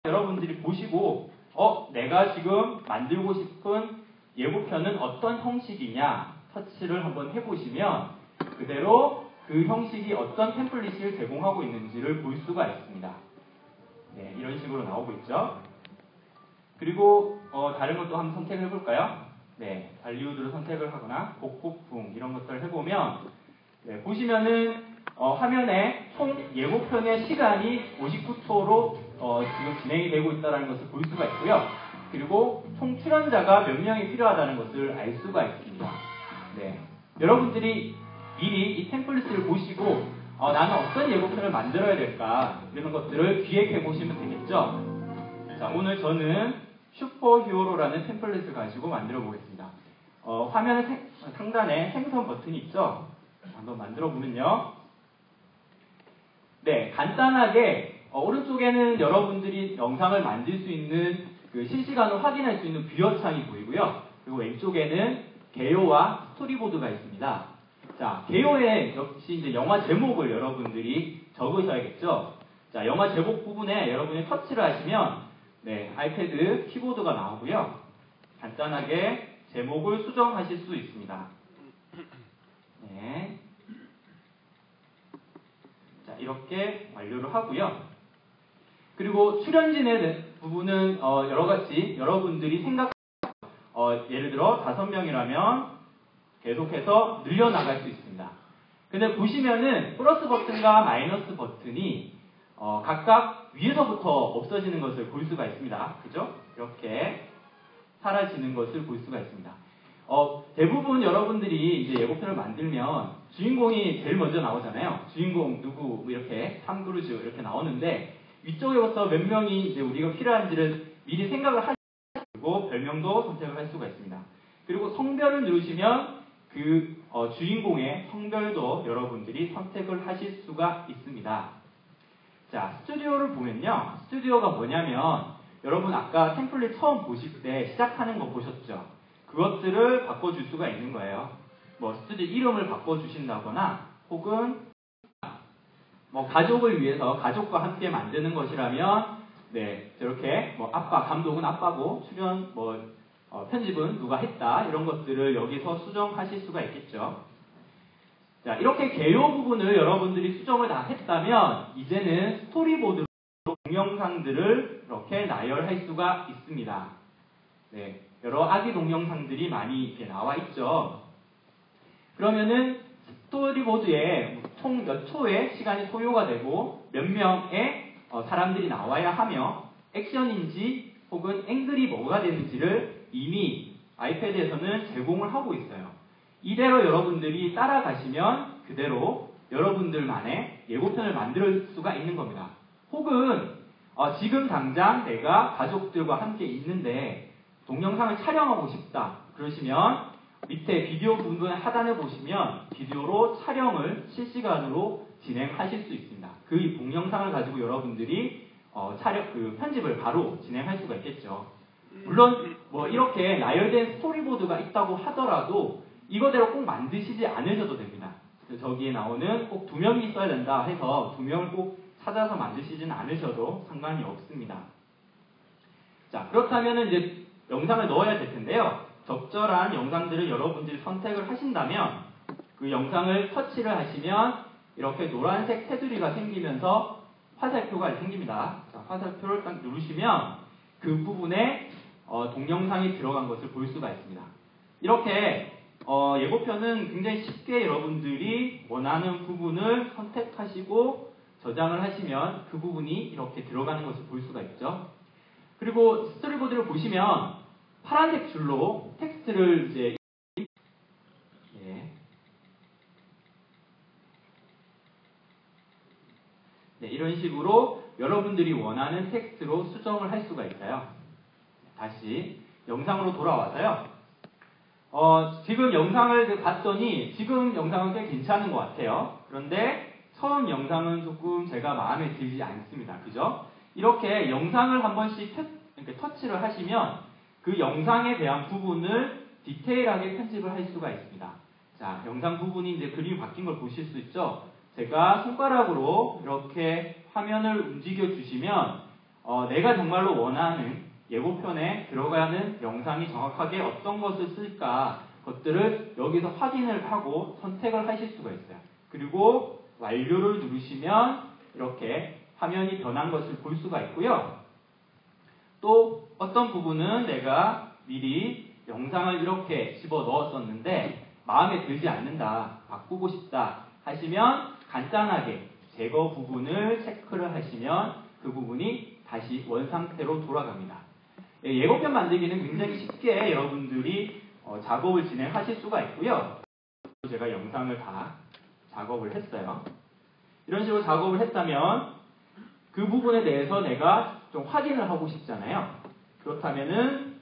여러분들이 보시고 내가 지금 만들고 싶은 예고편은 어떤 형식이냐 터치를 한번 해보시면 그대로 그 형식이 어떤 템플릿을 제공하고 있는지를 볼 수가 있습니다. 네, 이런 식으로 나오고 있죠. 그리고 다른 것도 한번 선택을 해볼까요? 네, 발리우드를 선택을 하거나 복고풍 이런 것들을 해보면 네, 보시면은 화면에 총 예고편의 시간이 59초로 지금 진행이 되고 있다는 것을 볼 수가 있고요. 그리고 총 출연자가 몇 명이 필요하다는 것을 알 수가 있습니다. 네, 여러분들이 미리 이 템플릿을 보시고 나는 어떤 예고편을 만들어야 될까 이런 것들을 기획해 보시면 되겠죠. 자, 오늘 저는 슈퍼히어로라는 템플릿을 가지고 만들어 보겠습니다. 화면 상단에 생성 버튼이 있죠. 한번 만들어 보면요. 네, 간단하게 오른쪽에는 여러분들이 영상을 만들 수 있는 그 실시간으로 확인할 수 있는 뷰어 창이 보이고요. 그리고 왼쪽에는 개요와 스토리보드가 있습니다. 자, 개요에 역시 이제 영화 제목을 여러분들이 적으셔야겠죠. 자, 영화 제목 부분에 여러분이 터치를 하시면 네, 아이패드 키보드가 나오고요. 간단하게 제목을 수정하실 수 있습니다. 네. 자, 이렇게 완료를 하고요. 그리고 출연진의 부분은 여러가지 여러분들이 예를 들어 5명이라면 계속해서 늘려나갈 수 있습니다. 근데 보시면은 플러스 버튼과 마이너스 버튼이 각각 위에서부터 없어지는 것을 볼 수가 있습니다. 그죠? 이렇게 사라지는 것을 볼 수가 있습니다. 대부분 여러분들이 이제 예고편을 만들면 주인공이 제일 먼저 나오잖아요. 주인공 누구 이렇게 탐 크루즈 이렇게 나오는데 위쪽에부터 몇 명이 이제 우리가 필요한지를 미리 생각을 하시고 별명도 선택을 할 수가 있습니다. 그리고 성별을 누르시면 그 주인공의 성별도 여러분들이 선택을 하실 수가 있습니다. 자, 스튜디오를 보면요. 스튜디오가 뭐냐면 여러분 아까 템플릿 처음 보실 때 시작하는 거 보셨죠? 그것들을 바꿔줄 수가 있는 거예요. 뭐 스튜디오 이름을 바꿔주신다거나 혹은 뭐 가족을 위해서 가족과 함께 만드는 것이라면 네, 저렇게 뭐 감독은 아빠고 출연 편집은 누가 했다 이런 것들을 여기서 수정하실 수가 있겠죠. 자, 이렇게 개요 부분을 여러분들이 수정을 다 했다면 이제는 스토리보드로 동영상들을 이렇게 나열할 수가 있습니다. 네, 여러 아기 동영상들이 많이 이렇게 나와 있죠. 그러면은 스토리보드에 총 몇 초의 시간이 소요가 되고 몇 명의 사람들이 나와야 하며 액션인지 혹은 앵글이 뭐가 되는지를 이미 아이패드에서는 제공을 하고 있어요. 이대로 여러분들이 따라가시면 그대로 여러분들만의 예고편을 만들 수가 있는 겁니다. 혹은 지금 당장 내가 가족들과 함께 있는데 동영상을 촬영하고 싶다. 그러시면 밑에 비디오 부분 하단에 보시면 비디오로 촬영을 실시간으로 진행하실 수 있습니다. 그 동영상을 가지고 여러분들이 편집을 바로 진행할 수가 있겠죠. 물론 이렇게 나열된 스토리보드가 있다고 하더라도 이거대로 꼭 만드시지 않으셔도 됩니다. 저기에 나오는 꼭 2명이 있어야 된다 해서 2명을 꼭 찾아서 만드시지는 않으셔도 상관이 없습니다. 자, 그렇다면 이제 영상을 넣어야 될 텐데요. 적절한 영상들을 여러분들이 선택을 하신다면 그 영상을 터치를 하시면 이렇게 노란색 테두리가 생기면서 화살표가 생깁니다. 자, 화살표를 딱 누르시면 그 부분에 동영상이 들어간 것을 볼 수가 있습니다. 이렇게 예고편은 굉장히 쉽게 여러분들이 원하는 부분을 선택하시고 저장을 하시면 그 부분이 이렇게 들어가는 것을 볼 수가 있죠. 그리고 스토리보드를 보시면 파란색 줄로 텍스트를 이제 네, 이런 식으로 여러분들이 원하는 텍스트로 수정을 할 수가 있어요. 다시 영상으로 돌아와서요. 지금 영상을 봤더니 지금 영상은 꽤 괜찮은 것 같아요. 그런데 처음 영상은 조금 제가 마음에 들지 않습니다. 그죠? 이렇게 영상을 한 번씩 이렇게 터치를 하시면 그 영상에 대한 부분을 디테일하게 편집을 할 수가 있습니다. 자, 영상 부분이 이제 그림이 바뀐 걸 보실 수 있죠? 제가 손가락으로 이렇게 화면을 움직여 주시면 내가 정말로 원하는 예고편에 들어가는 영상이 정확하게 어떤 것을 쓸까 것들을 여기서 확인을 하고 선택을 하실 수가 있어요. 그리고 완료를 누르시면 이렇게 화면이 변한 것을 볼 수가 있고요. 또 어떤 부분은 내가 미리 영상을 이렇게 집어 넣었었는데 마음에 들지 않는다, 바꾸고 싶다 하시면 간단하게 제거 부분을 체크를 하시면 그 부분이 다시 원상태로 돌아갑니다. 예고편 만들기는 굉장히 쉽게 여러분들이 작업을 진행하실 수가 있고요. 제가 영상을 다 작업을 했어요. 이런 식으로 작업을 했다면 그 부분에 대해서 내가 좀 확인을 하고 싶잖아요. 그렇다면은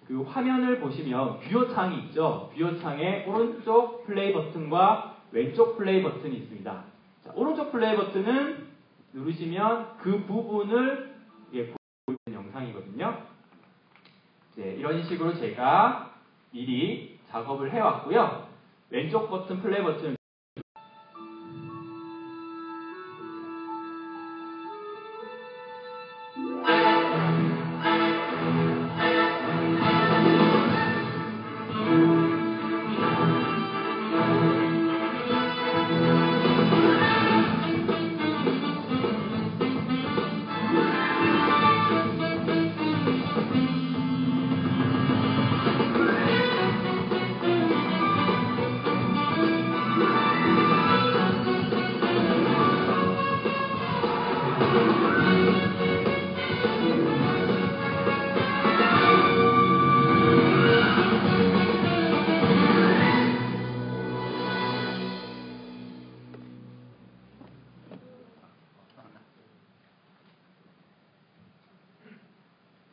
그 화면을 보시면 뷰어 창이 있죠. 뷰어 창에 오른쪽 플레이 버튼과 왼쪽 플레이 버튼이 있습니다. 자, 오른쪽 플레이 버튼은 누르시면 그 부분을 보이는 영상이거든요. 네, 이런 식으로 제가 미리 작업을 해왔고요. 왼쪽 버튼 플레이 버튼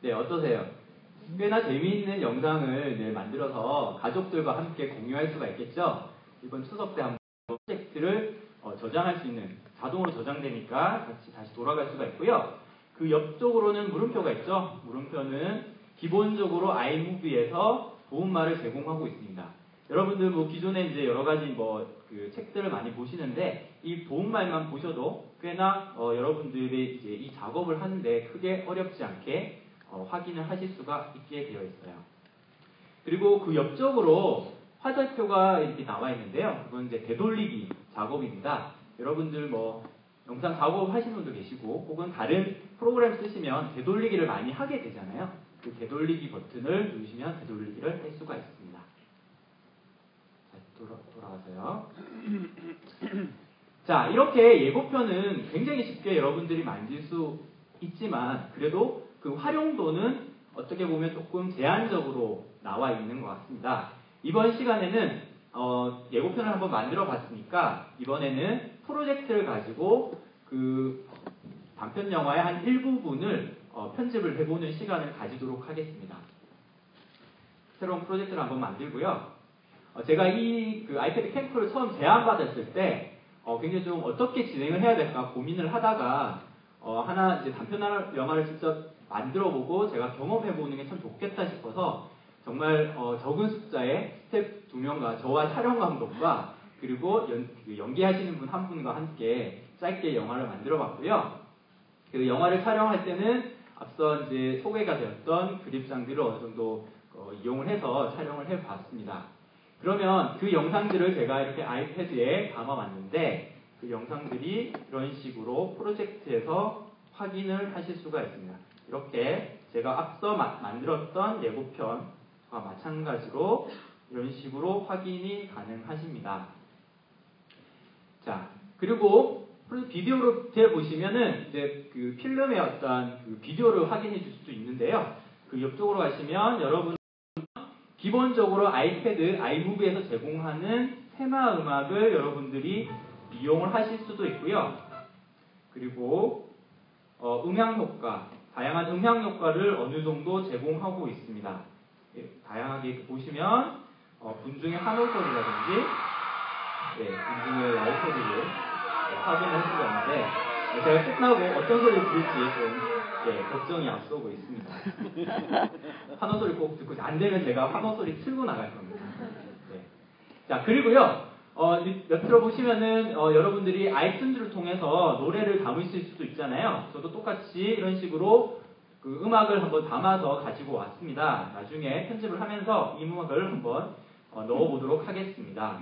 네, 어떠세요? 꽤나 재미있는 영상을 만들어서 가족들과 함께 공유할 수가 있겠죠? 이번 추석 때 한번 프로젝트를 저장할 수 있는, 자동으로 저장되니까 같이 다시 돌아갈 수가 있고요. 그 옆쪽으로는 물음표가 있죠? 물음표는 기본적으로 아이무비에서 도움말을 제공하고 있습니다. 여러분들 기존에 이제 여러 가지 그 책들을 많이 보시는데 이 도움말만 보셔도 꽤나 여러분들이 이제 이 작업을 하는데 크게 어렵지 않게 확인을 하실 수가 있게 되어 있어요. 그리고 그 옆쪽으로 화살표가 이렇게 나와 있는데요. 그건 이제 되돌리기 작업입니다. 여러분들 영상 작업하시는 분도 계시고 혹은 다른 프로그램 쓰시면 되돌리기를 많이 하게 되잖아요. 그 되돌리기 버튼을 누르시면 되돌리기를 할 수가 있습니다. 자, 돌아가세요. 자, 이렇게 예고편은 굉장히 쉽게 여러분들이 만질 수 있지만 그래도 그 활용도는 어떻게 보면 조금 제한적으로 나와 있는 것 같습니다. 이번 시간에는 예고편을 한번 만들어 봤으니까 이번에는 프로젝트를 가지고 그 단편 영화의 한 일부분을 편집을 해보는 시간을 가지도록 하겠습니다. 새로운 프로젝트를 한번 만들고요. 제가 그 아이패드 캠프를 처음 제안받았을 때 굉장히 좀 어떻게 진행을 해야 될까 고민을 하다가 하나 이제 단편 영화를 직접 만들어보고 제가 경험해보는 게 참 좋겠다 싶어서 정말 적은 숫자의 스텝 2명과 저와 촬영 감독과 그리고 연기하시는 분 한 분과 함께 짧게 영화를 만들어봤고요. 그 영화를 촬영할 때는 앞서 이제 소개가 되었던 그립장들을 어느 정도 이용을 해서 촬영을 해봤습니다. 그러면 그 영상들을 제가 이렇게 아이패드에 담아봤는데 그 영상들이 이런 식으로 프로젝트에서 확인을 하실 수가 있습니다. 이렇게 제가 앞서 만들었던 예고편과 마찬가지로 이런 식으로 확인이 가능하십니다. 자, 그리고 비디오로 보시면은 이제 그 필름의 어떤 그 비디오를 확인해 줄 수도 있는데요. 그 옆쪽으로 가시면 여러분 기본적으로 아이패드, 아이무비에서 제공하는 테마 음악을 여러분들이 이용을 하실 수도 있고요. 그리고 음향 효과, 다양한 음향 효과를 어느 정도 제공하고 있습니다. 다양하게 보시면 군중의 환호 소리라든지 군중의 라우 소리를 확인할 수가 있는데 제가 끝나고 어떤 소리를 들을지 좀 걱정이 앞서고 있습니다. 환호 소리 꼭 듣고 안 되면 제가 환호 소리 틀고 나갈 겁니다. 자, 그리고요 옆으로 보시면은 여러분들이 아이튠즈를 통해서 노래를 담으실 수도 있잖아요. 저도 똑같이 이런 식으로 그 음악을 한번 담아서 가지고 왔습니다. 나중에 편집을 하면서 이 음악을 한번 넣어보도록 하겠습니다.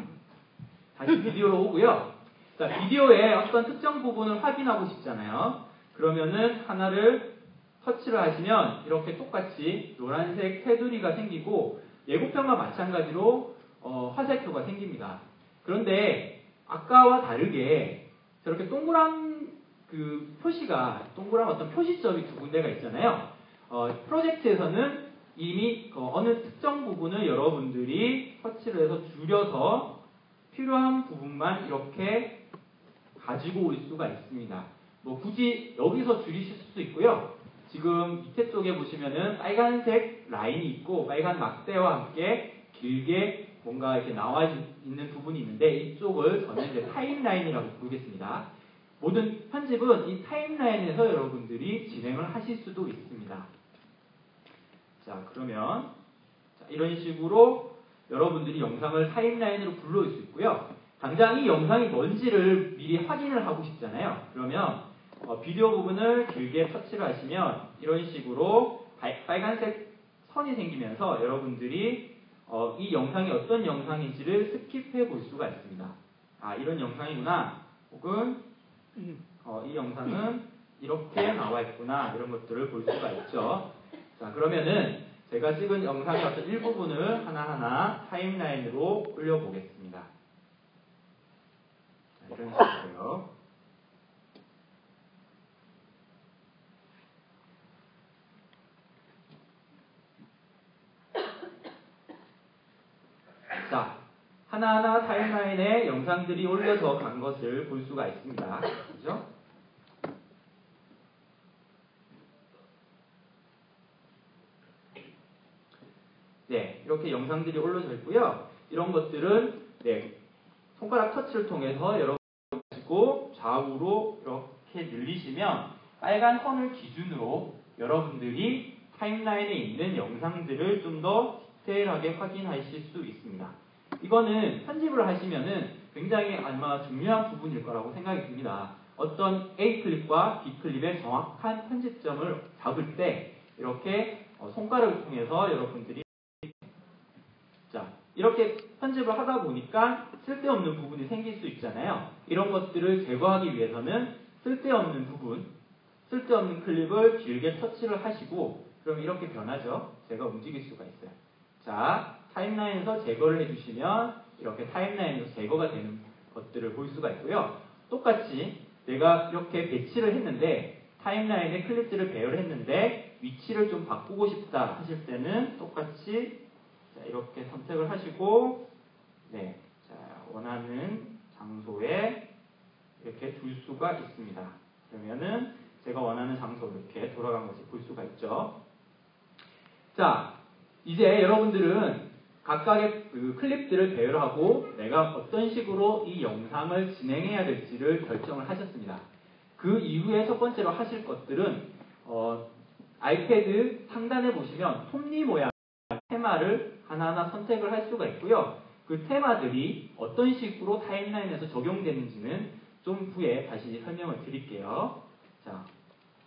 다시 비디오로 오고요. 자, 비디오의 어떤 특정 부분을 확인하고 싶잖아요. 그러면은 하나를 터치를 하시면 이렇게 똑같이 노란색 테두리가 생기고 예고편과 마찬가지로 화살표가 생깁니다. 그런데 아까와 다르게 저렇게 동그란 그 표시가 동그란 어떤 표시점이 두 군데가 있잖아요. 프로젝트에서는 이미 어느 특정 부분을 여러분들이 터치를 해서 줄여서 필요한 부분만 이렇게 가지고 올 수가 있습니다. 뭐 굳이 여기서 줄이실 수도 있고요. 지금 밑에 쪽에 보시면은 빨간색 라인이 있고 빨간 막대와 함께 길게 뭔가 이렇게 나와 있는 부분이 있는데 이쪽을 저는 이제 타임라인이라고 부르겠습니다. 모든 편집은 이 타임라인에서 여러분들이 진행을 하실 수도 있습니다. 자, 그러면 이런 식으로 여러분들이 영상을 타임라인으로 불러올 수 있고요. 당장 이 영상이 뭔지를 미리 확인을 하고 싶잖아요. 그러면 비디오 부분을 길게 터치를 하시면 이런 식으로 빨간색 선이 생기면서 여러분들이 이 영상이 어떤 영상인지를 스킵해 볼 수가 있습니다. 아, 이런 영상이구나. 혹은 이 영상은 이렇게 나와 있구나. 이런 것들을 볼 수가 있죠. 자, 그러면은 제가 찍은 영상의 어떤 일부분을 하나하나 타임라인으로 올려보겠습니다. 자, 이런 식으로요. 자, 하나하나 타임라인에 영상들이 올려져 간 것을 볼 수가 있습니다. 그죠? 네, 이렇게 영상들이 올려져 있고요. 이런 것들은 손가락 터치를 통해서 여러분 가지고 좌우로 이렇게 늘리시면 빨간 선을 기준으로 여러분들이 타임라인에 있는 영상들을 좀 더 디테일하게 확인하실 수 있습니다. 이거는 편집을 하시면은 굉장히 아마 중요한 부분일 거라고 생각이 듭니다. 어떤 A 클립과 B 클립의 정확한 편집점을 잡을 때 이렇게 손가락을 통해서 여러분들이 이렇게 편집을 하다 보니까 쓸데없는 부분이 생길 수 있잖아요. 이런 것들을 제거하기 위해서는 쓸데없는 부분, 쓸데없는 클립을 길게 터치를 하시고 그럼 이렇게 변하죠. 제가 움직일 수가 있어요. 자, 타임라인에서 제거를 해주시면 이렇게 타임라인에서 제거가 되는 것들을 볼 수가 있고요. 똑같이 내가 이렇게 배치를 했는데 타임라인에 클립들을 배열을 했는데 위치를 좀 바꾸고 싶다 하실 때는 똑같이 이렇게 선택을 하시고 원하는 장소에 이렇게 둘 수가 있습니다. 그러면은 제가 원하는 장소로 이렇게 돌아간 것을 볼 수가 있죠. 자, 이제 여러분들은 각각의 그 클립들을 배열하고 내가 어떤 식으로 이 영상을 진행해야 될지를 결정을 하셨습니다. 그 이후에 첫 번째로 하실 것들은 아이패드 상단에 보시면 톱니 모양 테마를 하나하나 선택을 할 수가 있고요. 그 테마들이 어떤 식으로 타임라인에서 적용되는지는 좀 후에 다시 설명을 드릴게요. 자,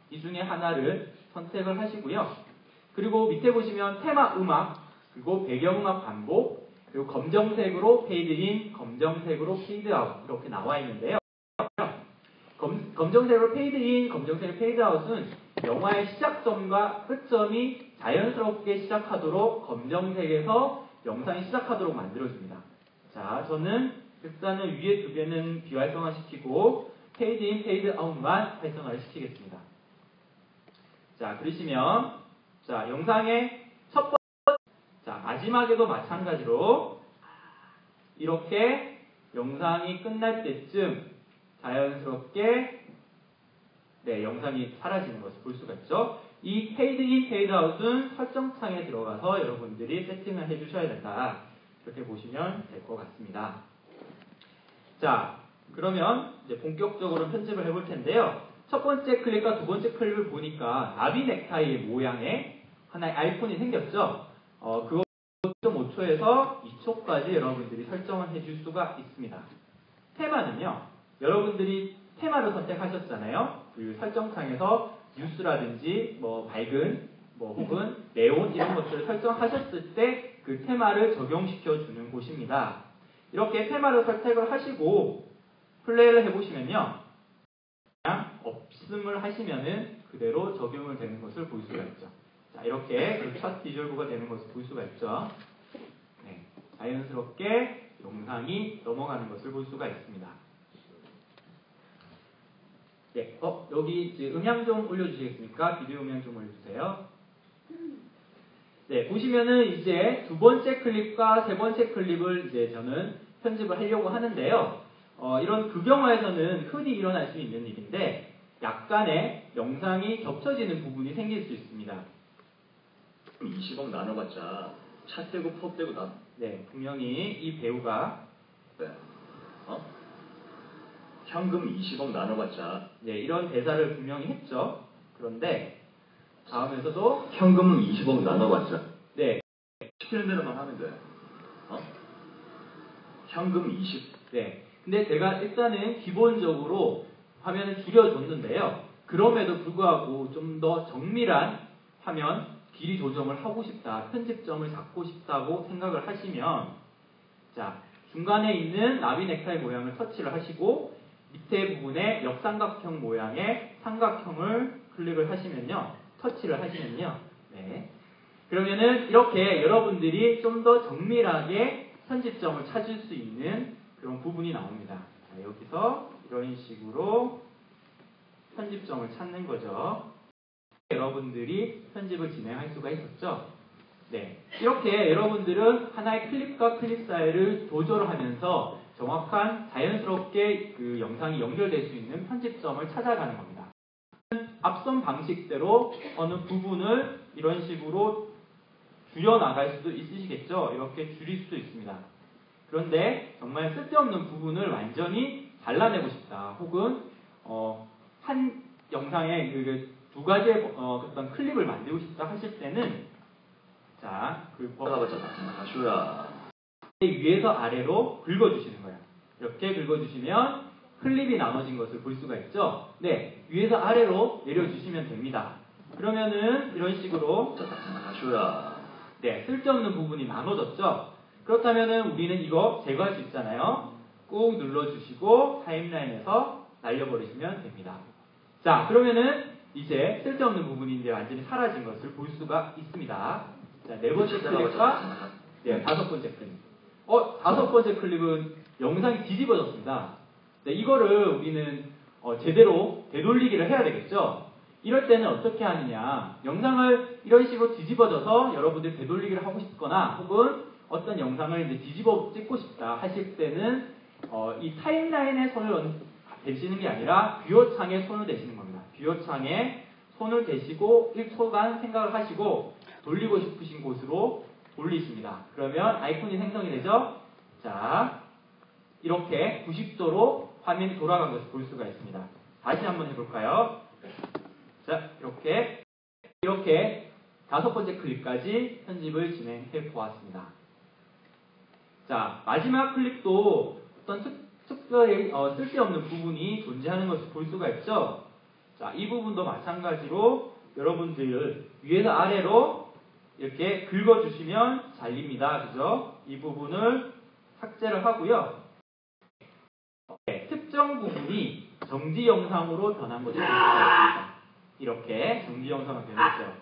이 중에 하나를 선택을 하시고요. 그리고 밑에 보시면 테마 음악, 그리고 배경음악 반복, 그리고 검정색으로 페이드 인, 검정색으로 페이드 아웃 이렇게 나와 있는데요. 검정색으로 페이드 인, 검정색으로 페이드 아웃은 영화의 시작점과 끝점이 자연스럽게 시작하도록 검정색에서 영상이 시작하도록 만들어줍니다. 자, 저는 일단은 위에 두 개는 비활성화시키고 페이드 인, 페이드 아웃만 활성화를 시키겠습니다. 자, 그러시면 자, 영상의 첫 번째, 자, 마지막에도 마찬가지로 이렇게 영상이 끝날 때쯤 자연스럽게 영상이 사라지는 것을 볼 수가 있죠. 이 페이드 인, 페이드 아웃은 설정창에 들어가서 여러분들이 세팅을 해주셔야 된다. 이렇게 보시면 될 것 같습니다. 자, 그러면 이제 본격적으로 편집을 해볼 텐데요. 첫 번째 클립과 두 번째 클립을 보니까 나비 넥타이 모양의 하나의 아이콘이 생겼죠. 그거 5초 0초에서 2초까지 여러분들이 설정을 해줄 수가 있습니다. 테마는요, 여러분들이 테마를 선택하셨잖아요. 그 설정창에서 뉴스라든지 뭐 밝은 뭐 혹은 네온 이런 것들을 설정하셨을 때 그 테마를 적용시켜 주는 곳입니다. 이렇게 테마를 선택을 하시고 플레이를 해보시면요, 그냥 없음을 하시면은 그대로 적용을 되는 것을 볼 수가 있죠. 자, 이렇게 첫 디졸브가 되는 것을 볼 수가 있죠. 네, 자연스럽게 영상이 넘어가는 것을 볼 수가 있습니다. 네, 여기 이제 음향 좀 올려주시겠습니까? 비디오 음향 좀 올려주세요. 네, 보시면은 이제 두 번째 클립과 세 번째 클립을 이제 저는 편집을 하려고 하는데요. 이런 극영화에서는 흔히 일어날 수 있는 일인데 약간의 영상이 겹쳐지는 부분이 생길 수 있습니다. 20억 나눠봤자 차 떼고 퍼 떼고 나. 네, 분명히 이 배우가 네. 현금 20억 나눠봤자. 네, 이런 대사를 분명히 했죠. 그런데 다음에서도 현금은 20억 나눠봤자. 네, 시키는 대로만 하면 돼. 현금 20. 네. 근데 제가 일단은 기본적으로 화면을 줄여줬는데요. 그럼에도 불구하고 좀 더 정밀한 화면 길이 조정을 하고 싶다, 편집점을 잡고 싶다고 생각을 하시면, 자, 중간에 있는 나비 넥타이 모양을 터치를 하시고 밑에 부분에 역삼각형 모양의 삼각형을 클릭을 하시면요, 터치를 하시면요, 네. 그러면은 이렇게 여러분들이 좀 더 정밀하게 편집점을 찾을 수 있는 그런 부분이 나옵니다. 자, 여기서 이런 식으로 편집점을 찾는 거죠. 여러분들이 편집을 진행할 수가 있었죠. 네, 이렇게 여러분들은 하나의 클립과 클립 사이를 조절하면서 정확한 자연스럽게 그 영상이 연결될 수 있는 편집점을 찾아가는 겁니다. 앞선 방식대로 어느 부분을 이런 식으로 줄여나갈 수도 있으시겠죠. 이렇게 줄일 수도 있습니다. 그런데 정말 쓸데없는 부분을 완전히 잘라내고 싶다. 혹은 한 영상에 두 가지의 어떤 클립을 만들고 싶다 하실 때는, 자, 아슈야. 위에서 아래로 긁어주시는 거예요. 이렇게 긁어주시면 클립이 나눠진 것을 볼 수가 있죠. 네, 위에서 아래로 내려주시면 됩니다. 그러면은 이런 식으로 아슈야. 네, 쓸데없는 부분이 나눠졌죠. 그렇다면은 우리는 이거 제거할 수 있잖아요. 꾹 눌러주시고 타임라인에서 날려버리시면 됩니다. 자, 그러면은 이제 쓸데없는 부분이 이제 완전히 사라진 것을 볼 수가 있습니다. 자, 네 번째 클립과 네, 다섯 번째 클립. 다섯 번째 클립은 영상이 뒤집어졌습니다. 네, 이거를 우리는 제대로 되돌리기를 해야 되겠죠. 이럴 때는 어떻게 하느냐, 영상을 이런 식으로 뒤집어져서 여러분들이 되돌리기를 하고 싶거나 혹은 어떤 영상을 이제 뒤집어 찍고 싶다 하실 때는 이 타임라인에 손을 대시는 게 아니라 뷰어창에 손을 대시는 겁니다. 뷰어창에 손을 대시고 1초간 생각을 하시고 돌리고 싶으신 곳으로 돌리십니다. 그러면 아이콘이 생성이 되죠. 자, 이렇게 90도로 화면이 돌아간 것을 볼 수가 있습니다. 다시 한번 해볼까요? 자, 이렇게 다섯 번째 클립까지 편집을 진행해 보았습니다. 자, 마지막 클립도 어떤 특별히 쓸데없는 부분이 존재하는 것을 볼 수가 있죠. 자, 이 부분도 마찬가지로 여러분들 위에서 아래로 이렇게 긁어주시면 잘립니다. 그죠? 이 부분을 삭제를 하고요. 네, 특정 부분이 정지 영상으로 변한 것을 볼 수가 있습니다. 이렇게 정지 영상으로 변했죠.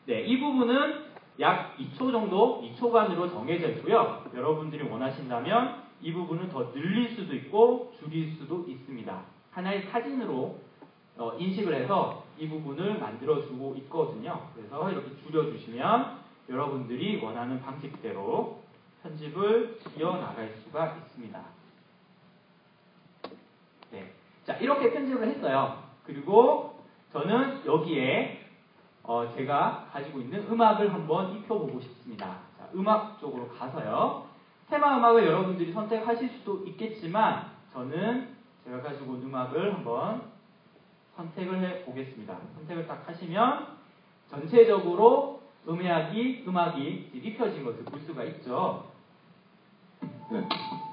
네, 이 부분은 약 2초 정도, 2초간으로 정해져 있고요. 여러분들이 원하신다면 이 부분을 더 늘릴 수도 있고 줄일 수도 있습니다. 하나의 사진으로 인식을 해서 이 부분을 만들어주고 있거든요. 그래서 이렇게 줄여주시면 여러분들이 원하는 방식대로 편집을 이어나갈 수가 있습니다. 네, 자, 이렇게 편집을 했어요. 그리고 저는 여기에 제가 가지고 있는 음악을 한번 입혀보고 싶습니다. 자, 음악 쪽으로 가서요. 테마 음악을 여러분들이 선택하실 수도 있겠지만 저는 제가 가지고 있는 음악을 한번 선택을 해보겠습니다. 선택을 딱 하시면 전체적으로 음악이 입혀진 것을 볼 수가 있죠. 네.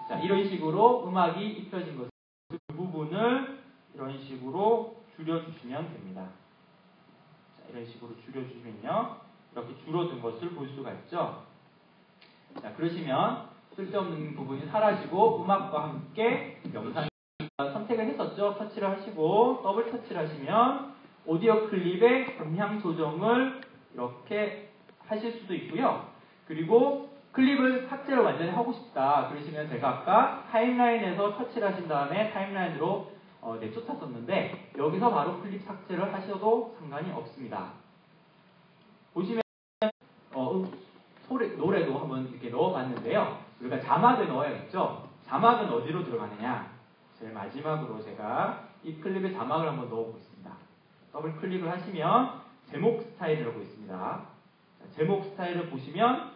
자, 이런 식으로 음악이 입혀진 것을 그 부분을 이런 식으로 줄여주시면 됩니다. 자, 이런 식으로 줄여주시면요. 이렇게 줄어든 것을 볼 수가 있죠. 자, 그러시면 쓸데없는 부분이 사라지고 음악과 함께 영상이 선택을 했었죠. 터치를 하시고 더블 터치를 하시면 오디오 클립의 음향 조정을 이렇게 하실 수도 있고요. 그리고 클립을 삭제를 완전히 하고 싶다. 그러시면 제가 아까 타임라인에서 터치를 하신 다음에 타임라인으로 내쫓았었는데 여기서 바로 클립 삭제를 하셔도 상관이 없습니다. 보시면 노래도 한번 이렇게 넣어봤는데요. 우리가 자막을 넣어야겠죠. 자막은 어디로 들어가느냐. 제일 마지막으로 제가 이 클립의 자막을 한번 넣어보겠습니다. 더블 클릭을 하시면 제목 스타일이라고 있습니다. 자, 제목 스타일을 보시면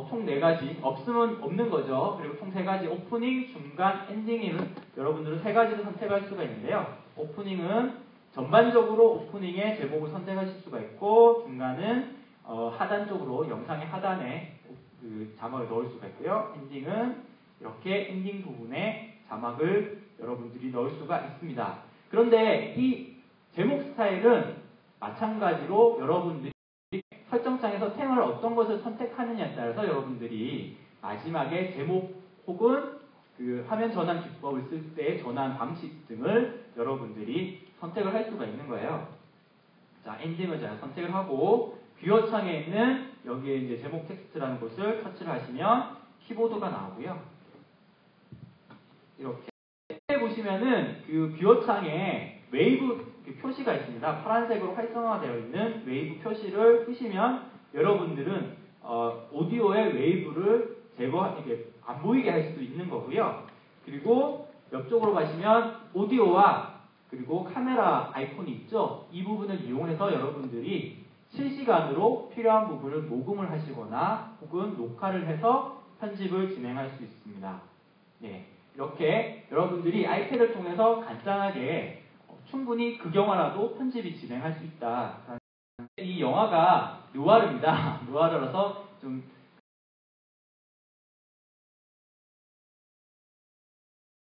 총 4가지, 없으면 없는 거죠. 그리고 총 3가지, 오프닝, 중간, 엔딩에는 여러분들은 3가지를 선택할 수가 있는데요. 오프닝은 전반적으로 오프닝의 제목을 선택하실 수가 있고, 중간은 하단 쪽으로, 영상의 하단에 그 자막을 넣을 수가 있고요. 엔딩은 이렇게 엔딩 부분에 자막을 여러분들이 넣을 수가 있습니다. 그런데 이 제목 스타일은 마찬가지로 여러분들이 설정창에서 템을 어떤 것을 선택하느냐에 따라서 여러분들이 마지막에 제목 혹은 그 화면 전환 기법을 쓸 때 전환 방식 등을 여러분들이 선택을 할 수가 있는 거예요. 자, 엔딩을 잘 선택을 하고 뷰어 창에 있는 여기에 이제 제목 텍스트라는 곳을 터치를 하시면 키보드가 나오고요. 이렇게 보시면은 그 뷰어 창에 웨이브 표시가 있습니다. 파란색으로 활성화되어 있는 웨이브 표시를 쓰시면 여러분들은 오디오의 웨이브를 이렇게 안 보이게 할 수도 있는 거고요. 그리고 옆쪽으로 가시면 오디오와 그리고 카메라 아이콘이 있죠. 이 부분을 이용해서 여러분들이 실시간으로 필요한 부분을 녹음을 하시거나 혹은 녹화를 해서 편집을 진행할 수 있습니다. 네, 이렇게 여러분들이 아이패드를 통해서 간단하게 충분히 극영화라도 편집이 진행할 수 있다. 이 영화가 누아르입니다. 누아르라서 좀